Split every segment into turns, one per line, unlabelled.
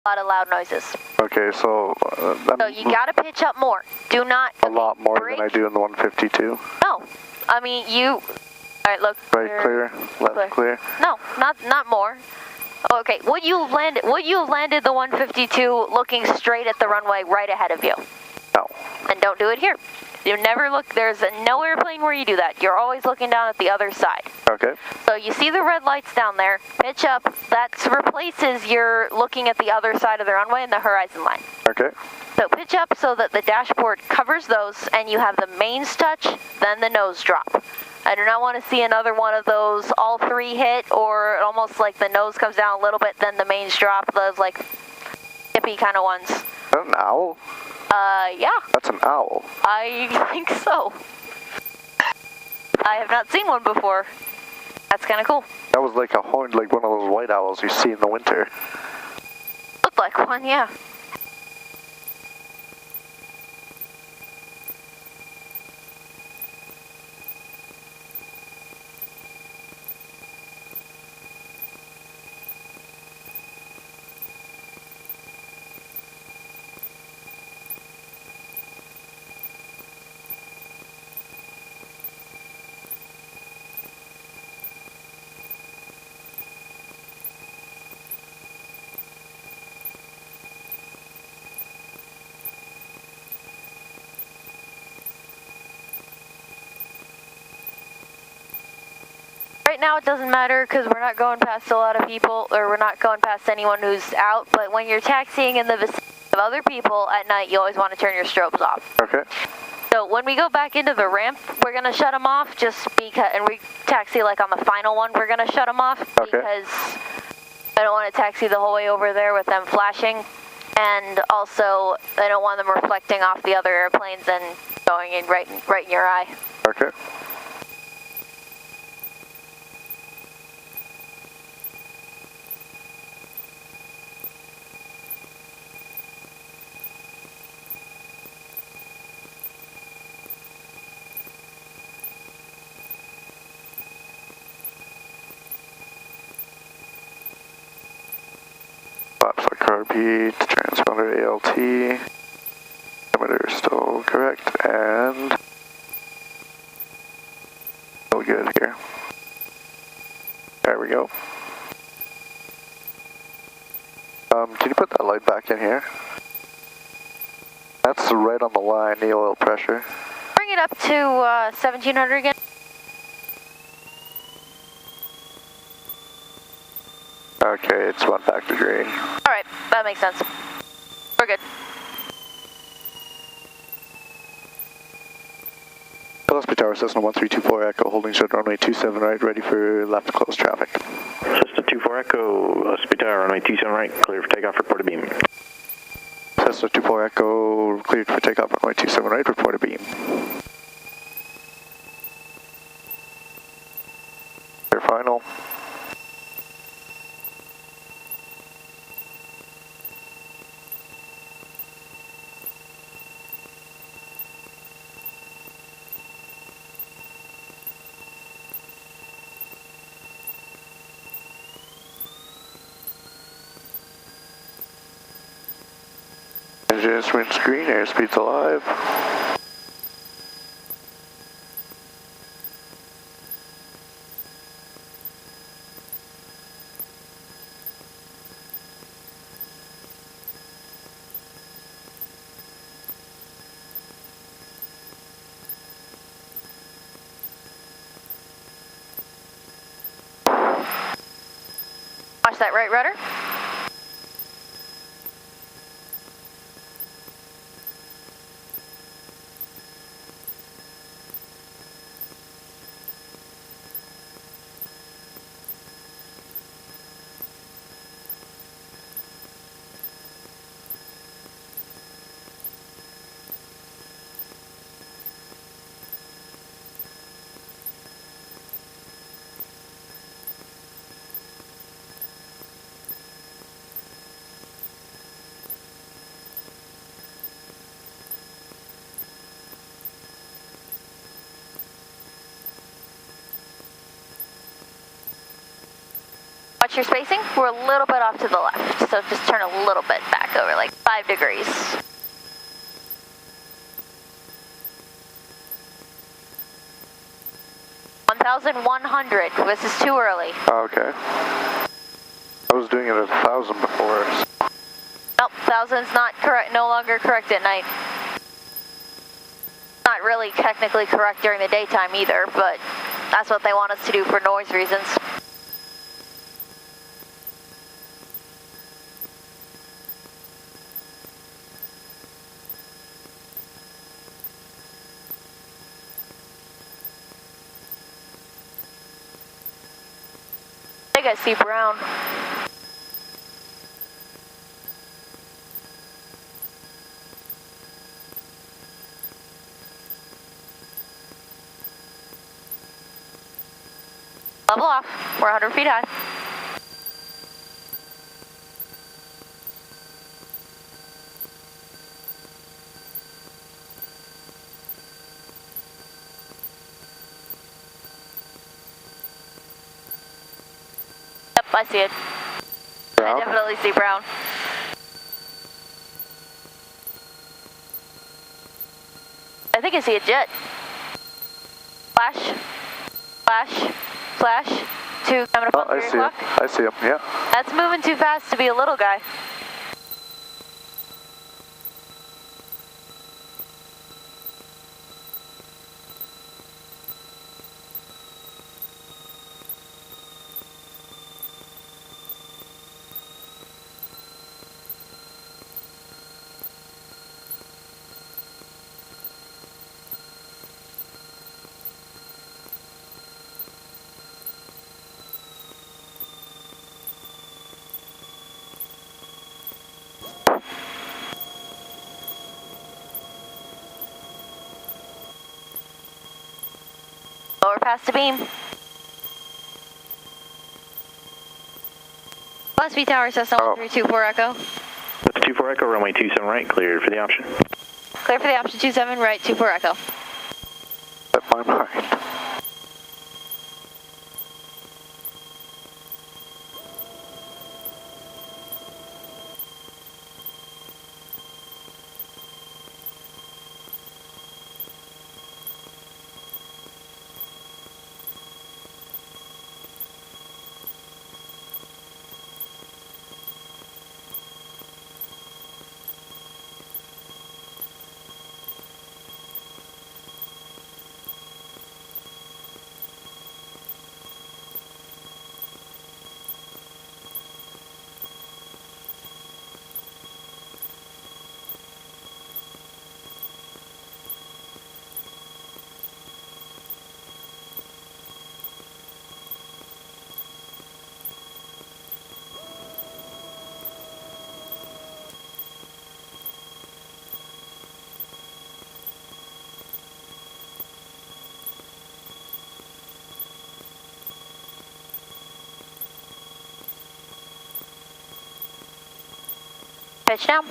a lot of loud noises.
Okay, so...
so you gotta pitch up more. Do not...
A lot more than I do in the 152.
No. I mean, you... Alright, look.
Right, clear. Left, clear.
No, not more. Okay, would you have landed the 152 looking straight at the runway right ahead of you?
No.
And don't do it here. You never look, there's no airplane where you do that. You're always looking down at the other side.
Okay.
So you see the red lights down there, pitch up, that replaces your looking at the other side of the runway and the horizon line.
Okay.
So pitch up so that the dashboard covers those and you have the mains touch, then the nose drop. I do not want to see another one of those all three hit or almost like the nose comes down a little bit, then the mains drop, those like hippie kind of ones.
Is that an owl?
Yeah.
That's an owl.
I think so. I have not seen one before. That's kind of cool.
That was like a horn, like one of those white owls you see in the winter.
Looked like one, yeah. Right now it doesn't matter because we're not going past a lot of people, or we're not going past anyone who's out, but when you're taxiing in the vicinity of other people at night, you always want to turn your strobes off.
Okay.
So when we go back into the ramp, we're going to shut them off just because, and we taxi like on the final one, we're going to shut them off because I don't want to taxi the whole way over there with them flashing, and also I don't want them reflecting off the other airplanes and going in right in your eye.
Okay. RP, transponder ALT, emitter still correct, and still good here. There we go. Can you put that light back in here? That's right on the line, the oil pressure.
Bring it up to 1700 again.
Okay, it's went back to green.
Alright, that makes sense. We're good.
Gillespie Tower, Cessna 1324 Echo, holding short runway 27 right, ready for left to close traffic.
Cessna 24 Echo, Gillespie Tower, runway 27 right, clear for takeoff, report a beam.
Cessna 24 Echo, cleared for takeoff, runway 27 right, report a beam. Clear final. Engine instrument screen, airspeed's alive.
Watch that right rudder. Watch your spacing. We're a little bit off to the left, so just turn a little bit back over, like 5 degrees. $1,100. This is too early.
Okay. I was doing it at 1,000 before.
Nope, 1,000's not correct. No longer correct at night. Not really technically correct during the daytime either, but that's what they want us to do for noise reasons. I think I see brown. Level off. We're 100 feet high. Yep, I see it.
Brown?
I definitely see brown. I think I see a jet. Flash. Flash. Flash. 2 coming up on 3 o'clock.
I see him, yeah.
That's moving too fast to be a little guy. Lower past the beam. Bus B Tower, Cessna 1324 Echo.
That's 24 Echo, runway 27 right, cleared for the option.
Clear for the option 27 right, 24 Echo.
At my mind.
Pitch down.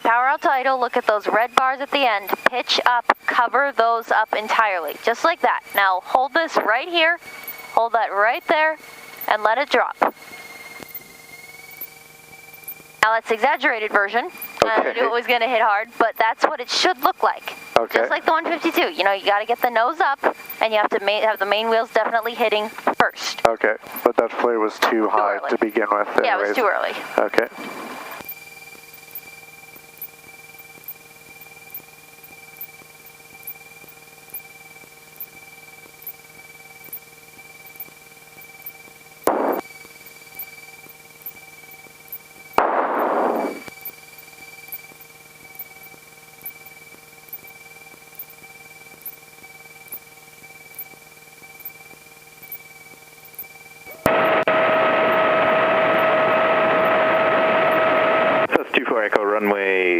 Power out to idle, look at those red bars at the end, pitch up, cover those up entirely, just like that. Now hold this right here, hold that right there, and let it drop. Now that's the exaggerated version. I knew it was going to hit hard, but that's what it should look like.
Okay.
Just like the 152, you know, you got to get the nose up, and you have to have the main wheels definitely hitting first.
Okay, but that flare was too high to begin with.
Yeah, it was too early.
Okay.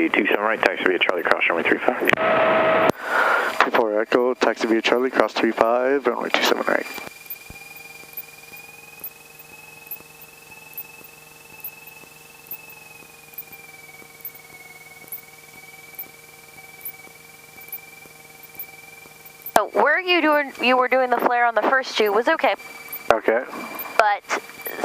runway 27 right, taxi via Charlie, cross runway 35.
24 Echo, taxi via Charlie, cross 35, runway 27 right.
So where you were doing the flare on the first Jew was okay.
Okay.
But,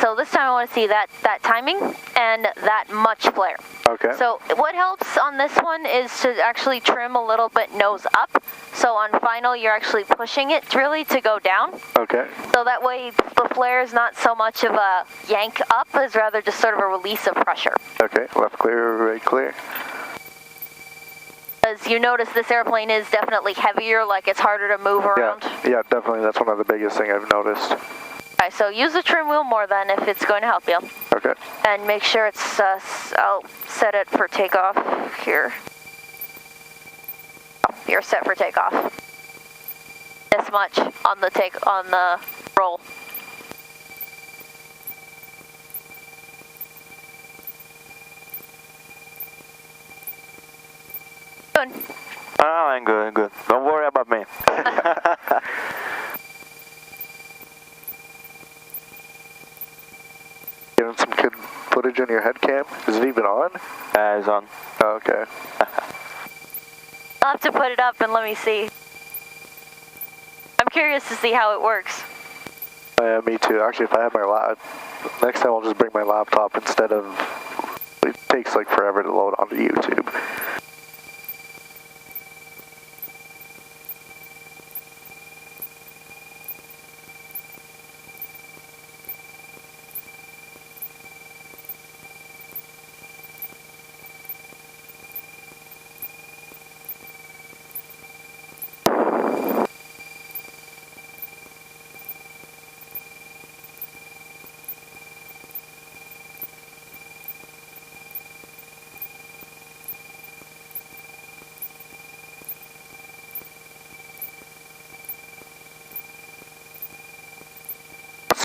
so this time I want to see that timing and that much flare.
Okay.
So what helps on this one is to actually trim a little bit nose up. So on final, you're actually pushing it really to go down.
Okay.
So that way the flare is not so much of a yank up as rather just sort of a release of pressure.
Okay, left clear, right clear.
As you notice, this airplane is definitely heavier, like it's harder to move around.
Yeah, definitely. That's one of the biggest things I've noticed.
Okay, so use the trim wheel more then if it's going to help you.
Okay.
And make sure it's, I'll set it for takeoff here. Oh, you're set for takeoff. This much on the roll. Good.
Oh, I'm good, good. Don't worry about me.
Getting some good footage on your head cam. Is it even on?
It's on.
Oh, okay.
I'll have to put it up and let me see. I'm curious to see how it works.
Yeah, me too. Actually, if I have my next time I'll just bring my laptop instead of, it takes like forever to load onto YouTube.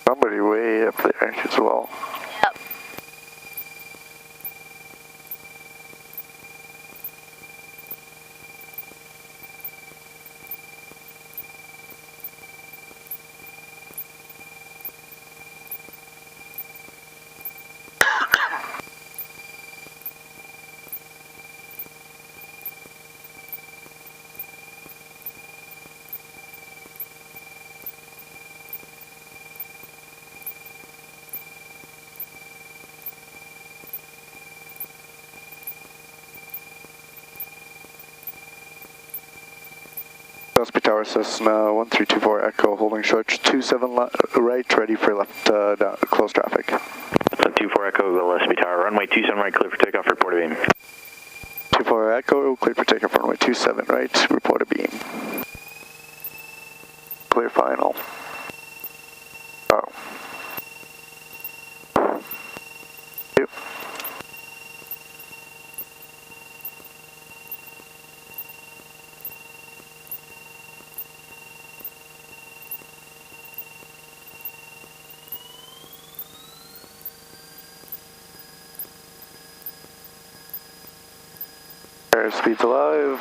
Somebody way up there as well.
Yep.
Gillespie Tower, Cessna 1324 Echo, holding short 27 right, ready for left down, close traffic.
24 Echo, Gillespie Tower, runway 27 right, clear for takeoff, report a beam.
24 Echo, clear for takeoff, runway 27 right, report a beam. Clear final. Oh. Yep. Airspeed's alive.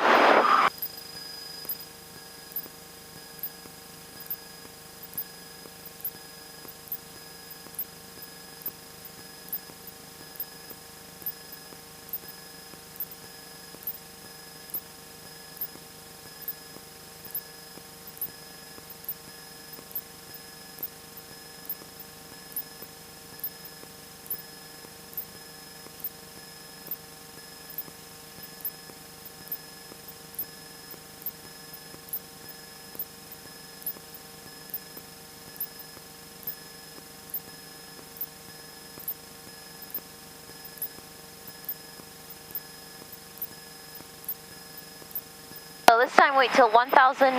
So this time wait till 1,000,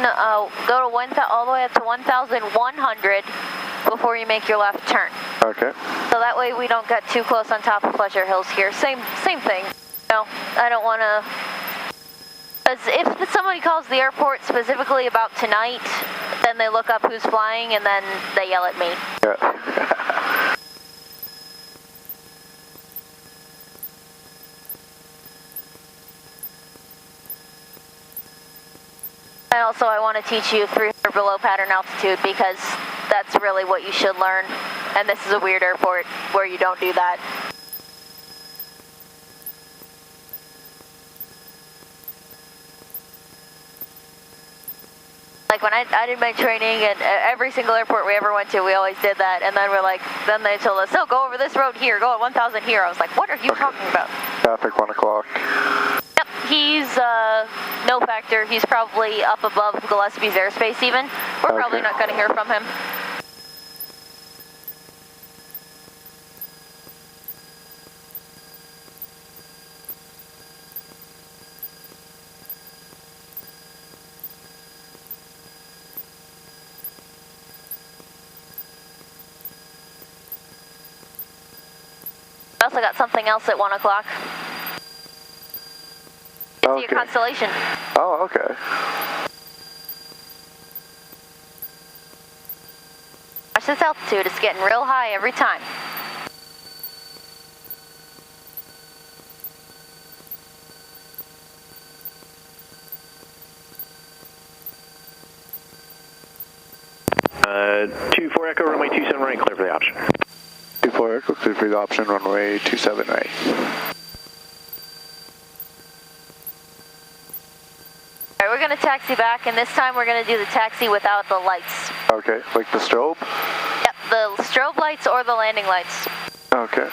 go to 1,000, all the way up to 1,100 before you make your left turn.
Okay.
So that way we don't get too close on top of Pleasure Hills here. Same thing. No, I don't want to, because if somebody calls the airport specifically about tonight, then they look up who's flying and then they yell at me.
Yeah.
And also I want to teach you 300 below pattern altitude because that's really what you should learn. And this is a weird airport where you don't do that. Like when I did my training at every single airport we ever went to, we always did that. And then we're like, then they told us, oh, go over this road here, go at 1,000 here. I was like, what are you talking about?
Traffic 1 o'clock.
Yep, he's no factor. He's probably up above Gillespie's airspace even. We're probably not going to hear from him. I also got something else at 1 o'clock. It's your Constellation.
Oh, okay.
Watch this altitude, it's getting real high every time.
Two 4 Echo, runway 27 right, clear for the option.
24 Echo, clear for the option, runway 27 right.
Alright, we're going to taxi back, and this time we're going to do the taxi without the lights.
Okay, like the strobe?
Yep, the strobe lights or the landing lights.
Okay.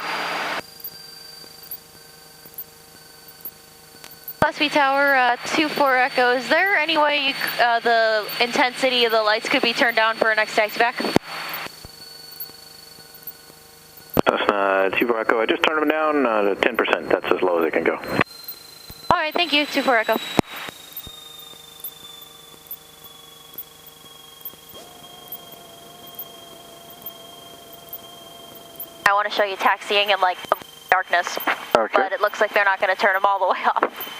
Gillespie Tower, 24 Echo, is there any way you, the intensity of the lights could be turned down for our next taxi back?
24 Echo, I just turned them down to 10%. That's as low as it can go.
Alright, thank you, 24 Echo. I want to show you taxiing in like darkness, but it looks like they're not going to turn them all the way off.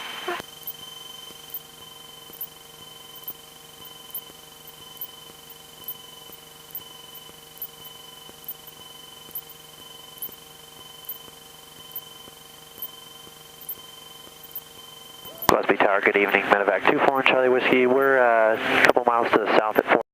Gillespie Tower, good evening. Medevac 24 and Charlie Whiskey. We're a couple miles to the south at 4.